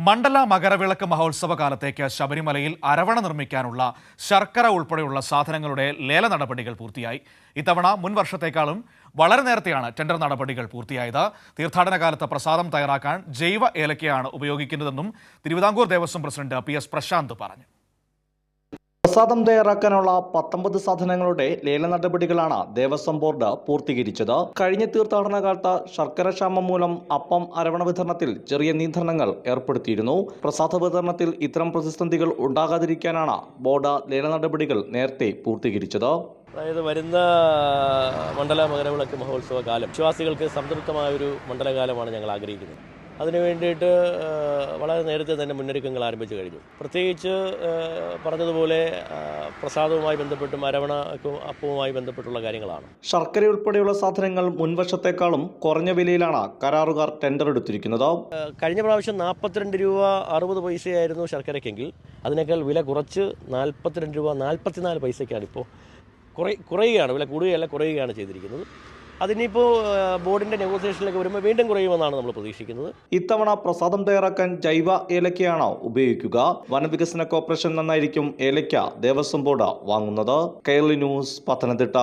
മണ്ഡല മകരവിളക്ക് മഹോത്സവ കാലത്തേക്ക് ശബരിമലയിൽ അരവണ നിർമ്മിക്കാനുള്ള ശർക്കര ഉൾപ്പെടെയുള്ള സാധനങ്ങളുടെ ലേല നടപടികൾ പൂർത്തിയായി. ഇത്തവണ മുൻ വർഷത്തേക്കാളും വളരെ നേരത്തെയാണ് ടെൻഡർ നടപടികൾ പൂർത്തിയായത്. തീർത്ഥാടന കാലത്ത് പ്രസാദം തയ്യാറാക്കാൻ ജൈവ ഏലക്കയാണ് ഉപയോഗിക്കുന്നതെന്നും തിരുവിതാംകൂർ ദേവസ്വം പ്രസിഡന്റ് PS പ്രശാന്ത് പറഞ്ഞു. പ്രസാദം തയ്യാറാക്കാനുള്ള 19 സാധനങ്ങളുടെ ലേല നടപടികളാണ് ദേവസ്വം ബോർഡ് പൂർത്തീകരിച്ചത്. കഴിഞ്ഞ തീർത്ഥാടന കാലത്ത് ശർക്കരക്ഷാമം മൂലം അപ്പം അരവണ വിതരണത്തിൽ ചെറിയ നിയന്ത്രണങ്ങൾ ഏർപ്പെടുത്തിയിരുന്നു. പ്രസാദ വിതരണത്തിൽ ഇത്തരം പ്രതിസന്ധികൾ ഉണ്ടാകാതിരിക്കാനാണ് ബോർഡ് ലേല നടപടികൾ നേരത്തെ പൂർത്തീകരിച്ചത്. അതായത് വരുന്ന മണ്ഡല മകരവിളക്ക് മഹോത്സവ കാലം വിശ്വാസികൾക്ക് സംതൃപ്തമായൊരു മണ്ഡലകാലമാണ് ഞങ്ങൾ ആഗ്രഹിക്കുന്നത്. അതിനു വേണ്ടിയിട്ട് വളരെ നേരത്തെ തന്നെ മുന്നൊരുക്കങ്ങൾ ആരംഭിച്ചു കഴിഞ്ഞു. പ്രത്യേകിച്ച് പറഞ്ഞതുപോലെ പ്രസാദവുമായി ബന്ധപ്പെട്ടും അരവണക്കും അപ്പവുമായി ബന്ധപ്പെട്ടുള്ള കാര്യങ്ങളാണ്. ശർക്കര ഉൾപ്പെടെയുള്ള സാധനങ്ങൾ മുൻവർഷത്തെക്കാളും കുറഞ്ഞ വിലയിലാണ് കരാറുകാർ ടെൻഡർ എടുത്തിരിക്കുന്നത്. കഴിഞ്ഞ പ്രാവശ്യം 42 രൂപ 60 പൈസയായിരുന്നു ശർക്കരയ്ക്കെങ്കിൽ അതിനേക്കാൾ വില കുറച്ച് 42 രൂപ 44 പൈസയ്ക്കാണ് ഇപ്പോൾ കുറയുകയാണ്. വില കൂടുകയല്ല, കുറയുകയാണ് ചെയ്തിരിക്കുന്നത്. അതിനിപ്പോൾ ബോർഡിൻ്റെ നെഗോസിയേഷനിലേക്ക് വരുമ്പോൾ വീണ്ടും കുറയുമെന്നാണ് നമ്മൾ പ്രതീക്ഷിക്കുന്നത്. ഇത്തവണ പ്രസാദം തയ്യാറാക്കാൻ ജൈവ ഏലക്കയാണ് ഉപയോഗിക്കുക. വനവികസന കോർപ്പറേഷൻ നിന്നായിരിക്കും ഏലക്ക ദേവസ്വം ബോർഡ് വാങ്ങുന്നത്. കേരള ന്യൂസ്, പത്തനംതിട്ട.